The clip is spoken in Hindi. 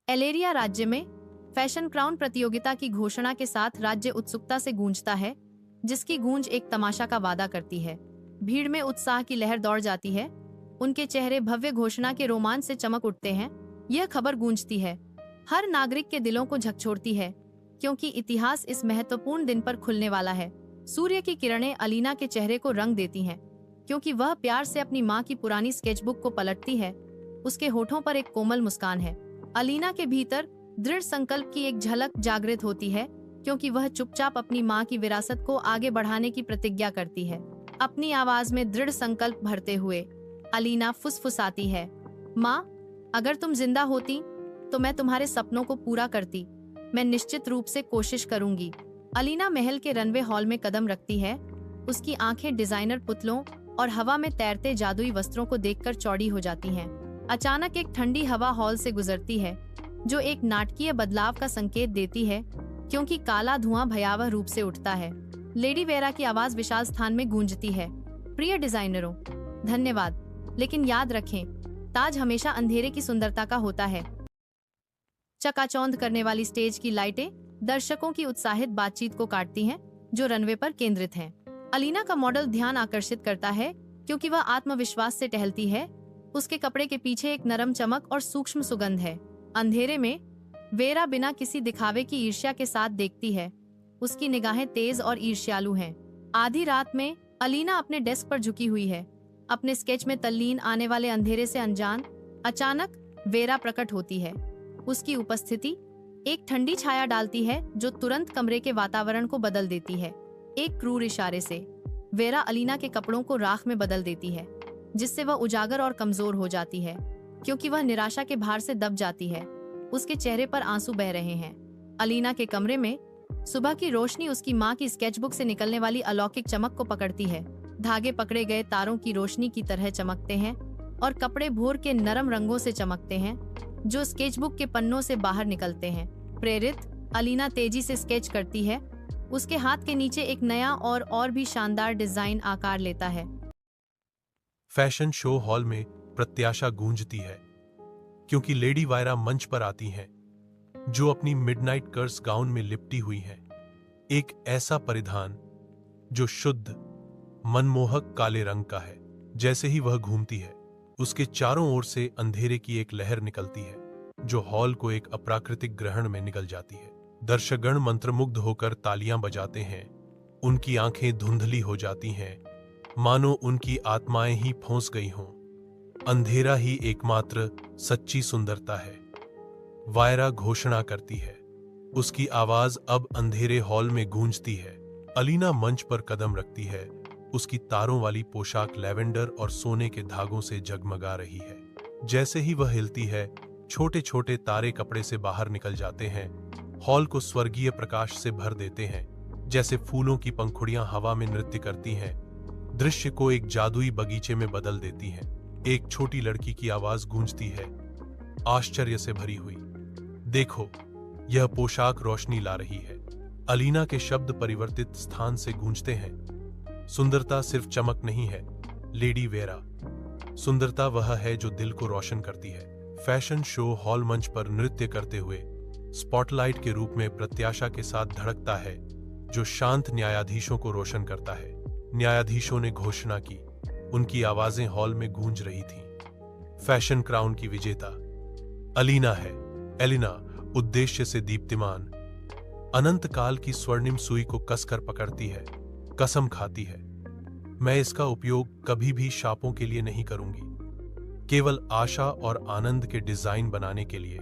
एलेरिया राज्य में फैशन क्राउन प्रतियोगिता की घोषणा के साथ राज्य उत्सुकता से गूंजता है, जिसकी गूंज एक तमाशा का वादा करती है। भीड़ में उत्साह की लहर दौड़ जाती है, उनके चेहरे भव्य घोषणा के रोमांच से चमक उठते हैं। यह खबर गूंजती है, हर नागरिक के दिलों को झकझोरती है, क्योंकि इतिहास इस महत्वपूर्ण दिन पर खुलने वाला है। सूर्य की किरणें अलीना के चेहरे को रंग देती हैं, क्योंकि वह प्यार से अपनी माँ की पुरानी स्केचबुक को पलटती है। उसके होठों पर एक कोमल मुस्कान है। अलीना के भीतर दृढ़ संकल्प की एक झलक जागृत होती है, क्योंकि वह चुपचाप अपनी माँ की विरासत को आगे बढ़ाने की प्रतिज्ञा करती है। अपनी आवाज में दृढ़ संकल्प भरते हुए अलीना फुसफुसाती है, माँ, अगर तुम जिंदा होती तो मैं तुम्हारे सपनों को पूरा करती। मैं निश्चित रूप से कोशिश करूंगी। अलीना महल के रनवे हॉल में कदम रखती है। उसकी आंखें डिजाइनर पुतलों और हवा में तैरते जादुई वस्त्रों को देखकर चौड़ी हो जाती हैं। अचानक एक ठंडी हवा हॉल से गुजरती है, जो एक नाटकीय बदलाव का संकेत देती है, क्योंकि काला धुआं भयावह रूप से उठता है। लेडी वेरा की आवाज विशाल स्थान में गूंजती है, प्रिय डिजाइनरों, धन्यवाद, लेकिन याद रखें, ताज हमेशा अंधेरे की सुंदरता का होता है। चकाचौंध करने वाली स्टेज की लाइटें दर्शकों की उत्साहित बातचीत को काटती हैं, जो रनवे पर केंद्रित हैं। अलीना का मॉडल ध्यान आकर्षित करता है, क्योंकि वह आत्मविश्वास से टहलती है। उसके कपड़े के पीछे एक नरम चमक और सूक्ष्म सुगंध है। अंधेरे में वेरा बिना किसी दिखावे की ईर्ष्या के साथ देखती है। उसकी निगाहें तेज और ईर्ष्यालु हैं। आधी रात में अलीना अपने डेस्क पर झुकी हुई है, अपने स्केच में तल्लीन, आने वाले अंधेरे से अनजान। अचानक वेरा प्रकट होती है। उसकी उपस्थिति एक ठंडी छाया डालती है, जो तुरंत कमरे के वातावरण को बदल देती है। एक क्रूर इशारे से वेरा अलीना के कपड़ों को राख में बदल देती है, जिससे वह उजागर और कमजोर हो जाती है, क्योंकि वह निराशा के भार से दब जाती है। उसके चेहरे पर आंसू बह रहे हैं। अलीना के कमरे में सुबह की रोशनी उसकी माँ की स्केचबुक से निकलने वाली अलौकिक चमक को पकड़ती है। धागे पकड़े गए तारों की रोशनी की तरह चमकते हैं और कपड़े भोर के नरम रंगों से चमकते हैं, जो स्केचबुक के पन्नों से बाहर निकलते हैं। प्रेरित अलीना तेजी से स्केच करती है। उसके हाथ के नीचे एक नया और भी शानदार डिजाइन आकार लेता है। फैशन शो हॉल में प्रत्याशा गूंजती है, क्योंकि लेडी वायरा मंच पर आती हैं, जो अपनी मिडनाइट कर्स गाउन में लिपटी हुई हैं। एक ऐसा परिधान जो शुद्ध, मनमोहक काले रंग का है। जैसे ही वह घूमती है, उसके चारों ओर से अंधेरे की एक लहर निकलती है, जो हॉल को एक अप्राकृतिक ग्रहण में निकल जाती है। दर्शकगण मंत्रमुग्ध होकर तालियां बजाते हैं। उनकी आंखें धुंधली हो जाती हैं, मानो उनकी आत्माएं ही फंस गई हों। अंधेरा ही एकमात्र सच्ची सुंदरता है, वायरा घोषणा करती है। उसकी आवाज अब अंधेरे हॉल में गूंजती है। अलीना मंच पर कदम रखती है। उसकी तारों वाली पोशाक लैवेंडर और सोने के धागों से जगमगा रही है। जैसे ही वह हिलती है, छोटे छोटे तारे कपड़े से बाहर निकल जाते हैं, हॉल को स्वर्गीय प्रकाश से भर देते हैं, जैसे फूलों की पंखुड़ियां हवा में नृत्य करती हैं। दृश्य को एक जादुई बगीचे में बदल देती हैं। एक छोटी लड़की की आवाज गूंजती है, आश्चर्य से भरी हुई, देखो, यह पोशाक रोशनी ला रही है। अलीना के शब्द परिवर्तित स्थान से गूंजते हैं, सुंदरता सिर्फ चमक नहीं है लेडी वेरा, सुंदरता वह है जो दिल को रोशन करती है। फैशन शो हॉल मंच पर नृत्य करते हुए स्पॉटलाइट के रूप में प्रत्याशा के साथ धड़कता है, जो शांत न्यायाधीशों को रोशन करता है। न्यायाधीशों ने घोषणा की, उनकी आवाजें हॉल में गूंज रही थीं। फैशन क्राउन की विजेता अलीना है। एलिना उद्देश्य से दीप्तिमान, अनंत काल की स्वर्णिम सुई को कसकर पकड़ती है, कसम खाती है, मैं इसका उपयोग कभी भी शापों के लिए नहीं करूंगी, केवल आशा और आनंद के डिजाइन बनाने के लिए।